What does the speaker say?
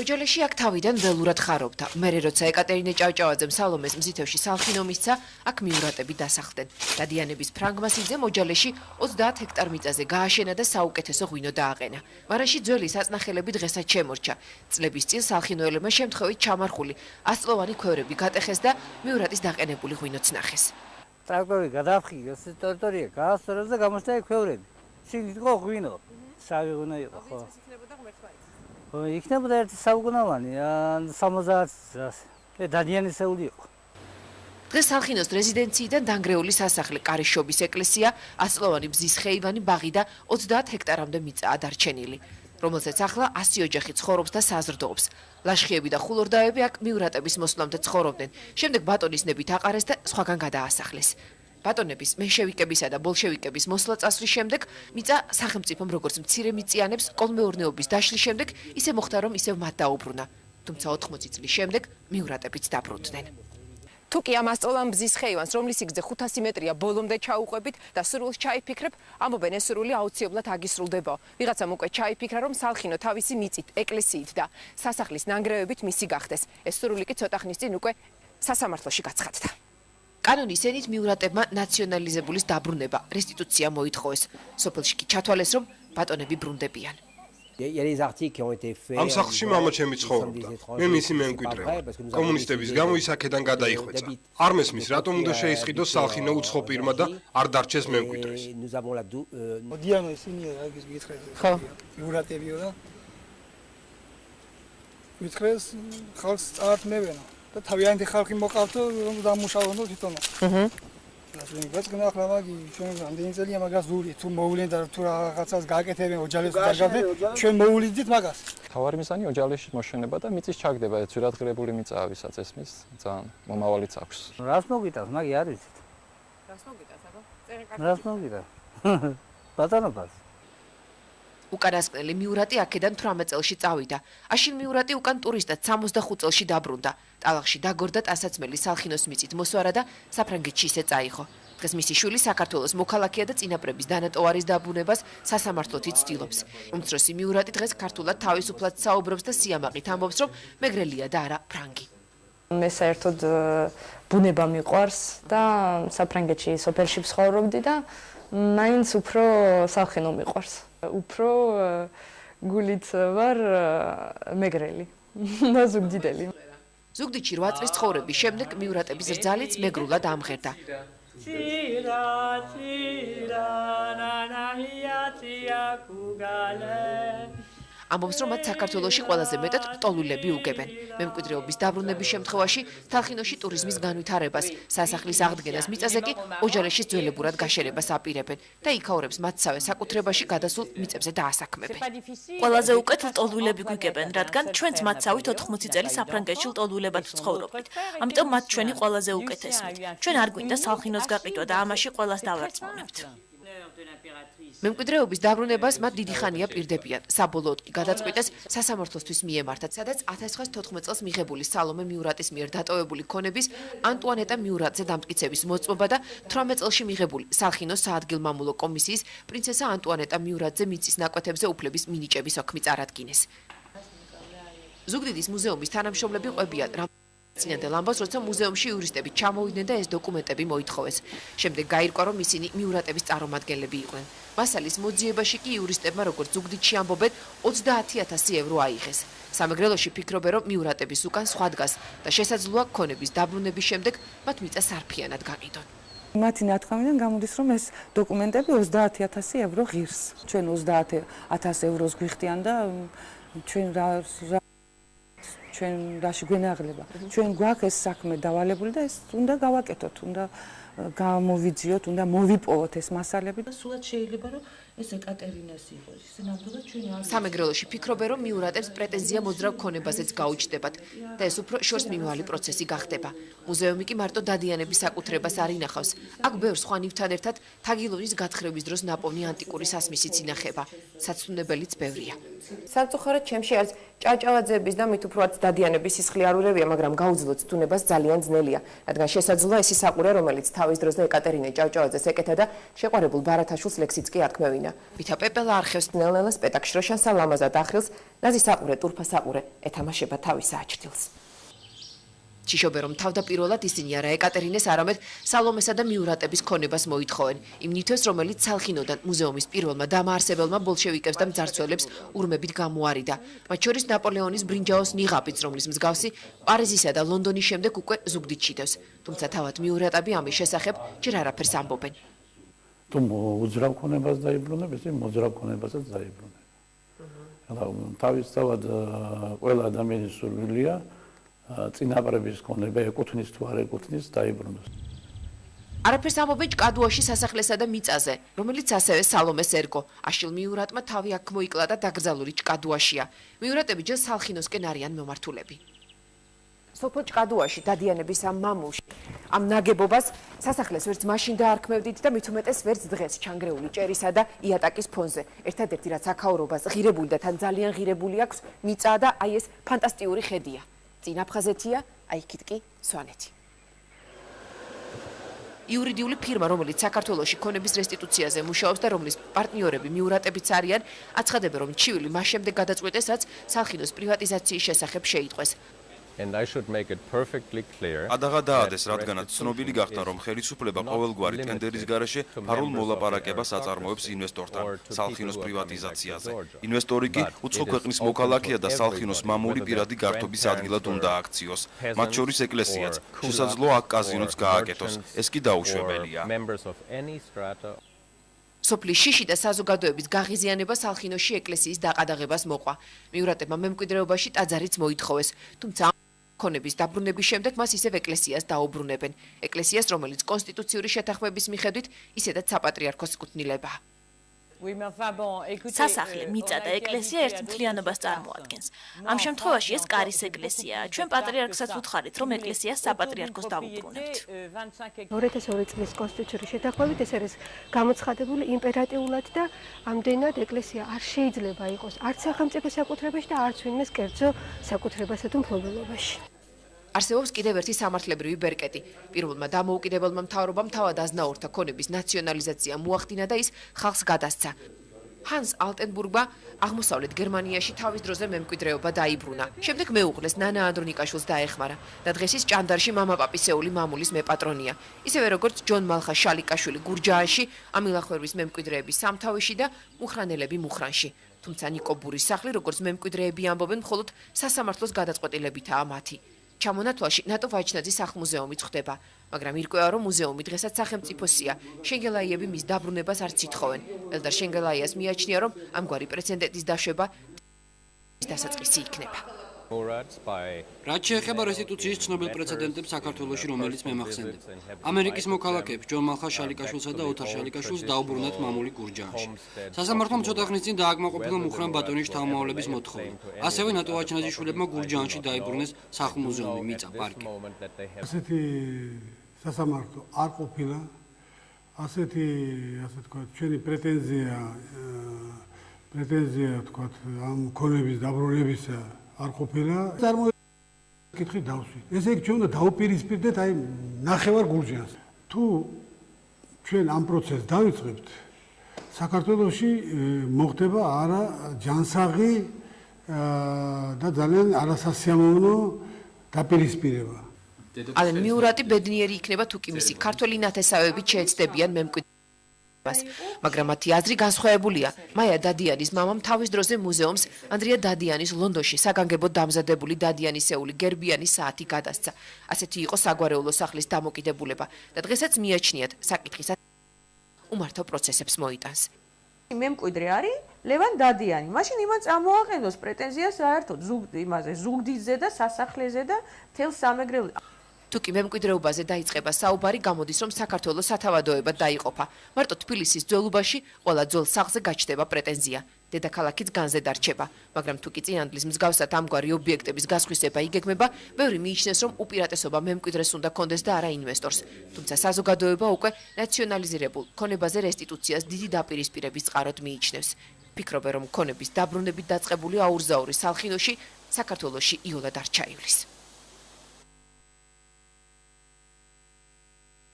ოჯალეში აქ თავიდან ველურად ხარობდა. მერე როცა ეკატერინე ჭავჭავაძემ სალომეს მზითევში სალხინო მისცა, აქ მიურატები დასახლდნენ. დადიანების ფრანგ მასიძემ ოჯალეში 30 ჰექტარ მიწაზე გააშენა და საუკეთესო ღვინო დააყენა. მარაში ძველი საწნახელები დღესაც შემორჩა. წლების წინ სალხინოელებმა შემთხვევით ჩამარხული 100 წლოვანი ქვევრები გატეხეს და მიურატის დაყენებული ღვინოც ნახეს. ტრაქტორი გადააფრთხილეს ტერიტორია, გაასწორეს და გამოჩნდა ქვევრები. შიგნით იყო ღვინო. სავი ღვინო იყო, ხო? იქნებოდა ერთი საუკუნოვანი, 70 წელს. დადიანისეული იყო. დღეს სალხინოს რეზიდენციიდან დანგრეული სასახლე, კარიშობის ეკლესია, 100 წლოვანი ბზის ხეივანი, ბაღი და 30 ჰექტარამდე მიწაა დარჩენილი, რომელზეც ახლა 100 ოჯახი ცხოვრობს და საზრდოობს. ლაშხიები და ხულორდაები აქ მიურატების მოსვლამდე ცხოვრობდნენ. შემდეგ ბატონისნებით აყარეს და სხვაგან გადაასახლეს. ბატონების, მენშევიკებისა და ბოლშევიკების მოსვლა წასვლის შემდეგ მიწა სახელმწიფომ როგორც მცირე მიწიანებს კოლმეურნეობის დაშლის შემდეგ ისე მოხდა, რომ ისევ მათ დაუბრუნა. თუმცა 80 წლის შემდეგ მიურატებიც დაბრუნდნენ. თუ კი ამ 100 წლოვან ბზის ხეივანს, რომლის სიგრძე 500 მეტრია, ბოლომდე ჩაუყვებით და სრულს ჩაიფიქრებ, ამობენ ეს სრული აუცილებლად აგისრულდება. ვიღაცამ უკვე ჩაიფიქრა, რომ სალხინო თავისი მიწით, ეკლესიით და სასახლის ნანგრევებით მისი გახდეს. ეს სრული კი ცოტა ხნის წინ უკვე სასამართლოში გაცხადდა. კანონის ენით მიურატებმა ნაციონალიზებულის დაბრუნება, რესტიტუცია მოითხოვეს. სოფელში კი ჩათვალეს, რომ ბატონები ბრუნდებიან. ამ სახლში მამა ჩემი ცხოვრობდა. მე მისი მემკვიდრე. კომუნისტების გამო ის აქედან გადაიხვეწა. არ მესმის, რატომ უნდა შეისყიდოს სალხინო უცხო პირმა და არ დარჩეს მემკვიდრეს. დიანო ისინია აგის გითხრეს. ხო. მიურატებიო და გითხრეს ხალხს წაართმევენ და თავიანთი ხალხი მოყავთო რომ დამუშავონ თვითონ. რაც გნახლა მაგი ჩვენ რამდენი წელია მაგას ვული თუ მოვლენ და თუ რაღაცას გააკეთებენ ოჯალეს დაგავდნენ ჩვენ მოვლიდით მაგას. თავარი მიზანი ოჯალეში მოშენება და მიწის ჩაგდება, ეს ძვირადღირებული მიწაა ვისაც ესმის, ძალიან მომავალიც აქვს. რას მოგიტანს, მაგი არ ვიცით. რას მოგიტანს, აბა? რას მოგიტანს? ბატონობას. უკანასკნელი მიურატი აქედან 18 წელში წავიდა. აშინ მიურატი უკან ტურისტად 65 წელში დაბრუნდა. ტალახში დაგორდა ტანსაცმელი სალხინოს მიწით მოსვარა და საფრანგეთში ისე წაიღო. დღეს მისი შვილი საქართველოს მოქალაქეა და წინაპრების დანატოვარის დაბრუნებას სასამართლოთი ცდილობს. უმცროსი მიურატი დღეს ქართულად თავისუფლად საუბრობს და სიამაყით ამბობს, რომ მეგრელია და არა ფრანგი. მე საერთოდ ბუნება მიყვარს და საფრანგეთში სოფელში ვცხოვრობდი და მაინც უფრო სალხინო მიყვარს. უფრო გულით ვარ მეგრელი და ზუგდიდელი. ზუგდიდში 8 წლის ცხოვრების შემდეგ მიურატების რძალიც მეგრულად ამღერდა. ამბობს, რომ მათ საქართველოში ყველაზე მეტად ტოლულები უგებენ. მემკვიდრეობის დაბრუნების შემთხვევაში სალხინოში ტურიზმის განვითარებას, სასახლის აღდგენას მიწაზე კი ოჯალეშის ძველებურად გაშენებას აპირებენ და იქაურებს მათსავე საკუთრებაში გადასულ მიწებზე დაასაქმებენ. ყველაზე უკეთ ლტოლვილები გვიგებენ, რადგან ჩვენც მათსავით 80 წელი საფრანგეთში ლტოლვილებად ვცხოვრობდით. ამიტომ მათ ჩვენი ყველაზე უკეთესმით. ჩვენ არ გვინდა სალხინოს გაყიდვა და ამაში ყველას დავარწმუნებთ. მემკვიდრეობის დაბრუნებას მათ დიდი ხანია პირდებიან. საბოლოოდ კი გადაწყვიტეს სასამართლოსთვის მიემართათ, სადაც 1914 წელს მიღებული სალომე მიურატის მიერ დატოვებული ქონების ანტუანეტა მიურატზე დამტკიცების მოწმობა და 18 წელში მიღებული სალხინოს საადგილმამულო კომისიის პრინცესა ანტუანეტა მიურატზე მიწის ნაკვეთებზე უფლების მინიჭების ოქმი წარადგინეს. ზუგდიდის მუზეუმის თანამშრომლები ყვებიან, წინანდელ ამბავს, როცა მუზეუმში იურისტები ჩამოვიდნენ და ეს დოკუმენტები მოითხოვეს. შემდეგ გაირკვა, რომ ისინი მიურატების წარმომადგენლები იყვნენ. მასალის მოძიებაში კი იურისტებმა, როგორც ზუგდიდში ამბობენ, 30,000 ევრო აიღეს. სამეგრელოში ფიქრობენ, რომ მიურატების უკან სხვა დგას და შესაძლოა ქონების დაბრუნების შემდეგ მათ მიწა სარფიანად გაყიდონ. მათი ნათქვამიდან გამოდის, რომ ეს დოკუმენტები 30,000 ევრო ღირს. ჩვენ 30,000 ევროს გვიხდიან და ჩვენ რაში გვენაღლება. ჩვენ გვაქვს ეს საქმე დავალებული და ეს უნდა გავაკეთოთ, უნდა გამოვიძიოთ, უნდა მოვიპოვოთ ეს მასალები და სულად შეიძლება რომ ეს ეკატერინეს იყოს. ეს ნამდვილად ჩვენი არ სამეგრელოში ფიქრობენ, რომ მიურატებს პრეტენზია მოძრავ ქონებაზეც გაუჩნდებათ და ეს უფრო შორს მიმავალი პროცესი გახდება. მუზეუმი კი მარტო დადიანების საკუთრებას არ ინახავს. აქ ბევრ სხვა ნივთთან ერთად თაგილონის გათხრების დროს ნაპოვნი ანტიკური სასმისიც ინახება. საცდუნებელიც ბევრია. სამწუხაროდ ჩემში არის ჭავჭავაძეების და მით უფრო დადიანების სისხლი არ ურევია, მაგრამ გაუძლოთ თუნებას ძალიან ძნელია, რადგან შესაძლოა ეს საყურე, რომელიც თავის დროს და ეკატერინე ჭავჭავაძეს ეკეთა და შეყვარებულ ბარათაშვილს ლექსიც კი ართმევინა. ვითა პეპელა არხევს ნელ-ნელა სპექტაკლს შროშანსა ლამაზად ახრილს, ნაზი საყურე, ტურფა საყურე ეთამაშება თავის საჩtildeს. Ჩიშობე რომ თავდაპირველად ისინი არა ეკატერინეს, არამედ სალომესა და მიურატების ქონებას მოითხოვენ. იმ ნივთებს, რომელიც სალხინოდან მუზეუმის პირველმა დამაარსებელმა ბოლშევიკებს და მძარცველებს ურმებით გამოარიდა. მათ შორის ნაპოლეონის ბრინჯაოს ნიღაბიც, რომლის მსგავსი პარიზისა და ლონდონის შემდეგ უკვე ზუგდიდ ჩიდევს. თუმცა თავად მიურატები ამის შესახებ ჯერ არაფერს ამბობენ. თუ უძრავ ქონებას დაიბრუნებ, ესე მოძრავ ქონებასაც დაიბრუნებ. თავისთავად ყველა ადამიანის სურვილია წინაპრების ქონება ეკუთვნის თუ არ ეკუთვნის დაიბრუნოს. არაფერს ამბობენ ჭკადუაში სასახლესა და მიწაზე, რომელიც ასევე სალომეს ერგო. აშილ მიურატმა თავი აქ მოიკლა და დაკრძალული ჭკადუაშია. მიურატები ჯერ სალხინოსკენ არიან მომართულები. სოფელ ჭკადუაში დადიანების ამ მამულში, ამ ნაგებობას სასახლეს ვერც მაშინ დაარქმევდით და მით უმეტეს ვერც დღეს ჩანგრეული ჭერისა და იატაკის ფონზე. ერთადერთი რაც აქაურობას ღირებული და თან ძალიან ღირებული აქვს, მიწა და აი ეს ფანტასტიკური ხედია. წინ აფხაზეთია, აი იქით კი სვანეთი. იურიდიული ფირმა, რომელიც საქართველოში ქონების რესტიტუციაზე მუშაობს და რომლის პარტნიორები მიურატებიც არიან, აცხადებენ, რომ ჩივილი მას შემდეგ გადაწყვეტეს, რაც სალხინოს პრივატიზაციის შესახებ შეიტყვეს. ადაღადაადეს, რადგანაც ცნობილი გახდა, რომ ხელისუფლება ყოველგვარი ტენდერის გარეშე ფარულ მოლაპარაკებას აწარმოებს ინვესტორთან სალხინოს პრივატიზაციაზე. ინვესტორი კი უცხო ქვეყნის მოქალაქეა და სალხინოს მამული პირადი გართობის ადგილად უნდა აქციოს. მათ შორის ეკლესიაც, შესაძლოა აქ კაზინოც გააკეთოს. ეს კი დაუშვებელია. სოფლის შიში და საზოგადოების გაღიზიანება სალხინოში ეკლესიის დაყადაღებას მოყვა. მიურატებმა მემკვიდრეობაში ტაძარიც მოითხოვეს, თუმცა ქონების დაბრუნების შემდეგ მას ისევ ეკლესიას დაუბრუნებენ. ეკლესიას, რომელიც კონსტიტუციური შეთანხმების მიხედვით ისედაც საპატრიარქოს კუთვნილებაა. სასახლე, მიწა და ეკლესია ერთ მთლიანობას წარმოადგენს. ამ შემთხვევაში ეს კარის ეკლესიაა. ჩვენ პატრიარქსაც ვუთხარით, რომ ეკლესიას საპატრიარქოს დავუბრუნებთ. 2002 წლის კონსტიტუციური შეთანხმებით ეს არის გამოცხადებული იმპერატიულად და ამდენად ეკლესია არ შეიძლება იყოს არც სახელმწიფო საკუთრებაში და არც ვინმეს კერძო საკუთრებასა თუ მფლობელობაში. არსებობს კიდევ ერთი სამართლებრივი ბერკეტი. პირველმა დამოუკიდებელმა მთავრობამ თავად აზნაურთა ქონების ნაციონალიზაცია მოახდინა და ის ხალხს გადასცა. ჰანს ალტენბურგმა აღმოსავლეთ გერმანიაში თავის დროზე მემკვიდრეობა დაიბრუნა. შემდეგ მეუღლეს ნანა ანდრონიკაშვილს დაეხმარა და დღეს ის ჭანდარში მამაპაპისეული მამულის მეპატრონია. ისევე როგორც ჯონ მალხა შალიკაშვილი გურჯაანში, ამილახვერვის მემკვიდრეების სამთავეში და მუხრანელები მუხრანში. თუმცა ნიკო ბურის სახლი, როგორც მემკვიდრეები ამბობენ, მხოლოდ სასამართლოს გადაწყვეტილებითაა მათი. ჩამონათვალში ნატო ვაჩნაძის სახლ-მუზეუმიც ხდება, მაგრამ ირკვევა, რომ მუზეუმი დღესაც სახელმწიფოსია. შენგელაიები მის დაბრუნებას არც ითხოვენ. ელდარ შენგელაიას მიაჩნია, რომ ამგვარი პრეცედენტის დაშვება დასაწყისი იქნება. რაც შეეხება რესტიტუციის ცნობილ პრეცედენტებს საქართველოში, რომელიც მემახსენდებ. ამერიკის მოქალაქეებს ჯონ მალხა შალიკაშვილსა და ოთარ შალიკაშვილს დაუბრუნათ მამული გურჯაანში. სასამართლომ ცოტა ხნის წინ დააკმაყოფილა მუხრან ბატონის შთამომავლების მოთხოვნა. ასევე ნატო ვაჩნაძიშვილებმა გურჯაანში დაიბრუნეს სახლ-მუზეუმი, მიწა, პარკი. ასეთი სასამართლო არ ყოფილა. ასეთი, ასე ვთქვათ, ჩვენი პრეტენზია ვთქვათ, ამ ქონების დაბრუნებისა არ ყოფილა. კითხი დავსვით. ესე იგი ჩვენ უნდა დავუპირისპირდეთ აი ნახევარ გურჯაანს. თუ ჩვენ ამ პროცესს დავიწყებთ, საქართველოში მოხდება არა ჯანსაღი და ძალიან არასასიამოვნო დაპირისპირება. ალენ მიურატი ბედნიერი იქნება თუ კი მისი ქართველი ნათესავებით შეეცდებიან მემკვიდრეობას. მაგრამ მათი აზრი განსხვავებულია. მაია დადიანის მამამ თავის დროზე მუზეუმს ანდრია დადიანის ლონდონში საგანგებოდ დამზადებული დადიანისეული გერბიანი საათი გადასცა. ასეთი იყო საგვარეულო სახლის დამოკიდებულება და დღესაც მიაჩნიათ საკითხის უმართო პროცესებს მოიტანს. მემკვიდრე არის ლევან დადიანი. მაშინ იმან წამოაყენოს პრეტენზია საერთოდ ზუგდიდზე და სასახლეზე და თელ სამეგრელო. თუკი მემკვიდრეობაზე დაიწყება საუბარი, გამოდის, რომ საქართველოს სათავადოებად დაიყოფა. მარტო თბილისის ძველობაში ყველა ძველ სახლზე გაჩნდება პრეტენზია. დედაქალაქიც განზე დარჩება, მაგრამ თუკი წინანდლის მსგავსად ამგვარი ობიექტების გასხვისება იგეგმება, ბევრი მიიჩნევს, რომ უპირატესობა მემკვიდრეს უნდა კონდეს და არა ინვესტორს. თუმცა საზოგადოება უკვე ნაციონალიზირებულ ქონებაზე რესტიტუციას დიდი დაპირისპირების წყაროდ მიიჩნევს. ფიქრობენ, რომ ქონების დაბრუნებით დაწყებული აურზაური სალხინოში საქართველოში იოლად არ ჩაივლის.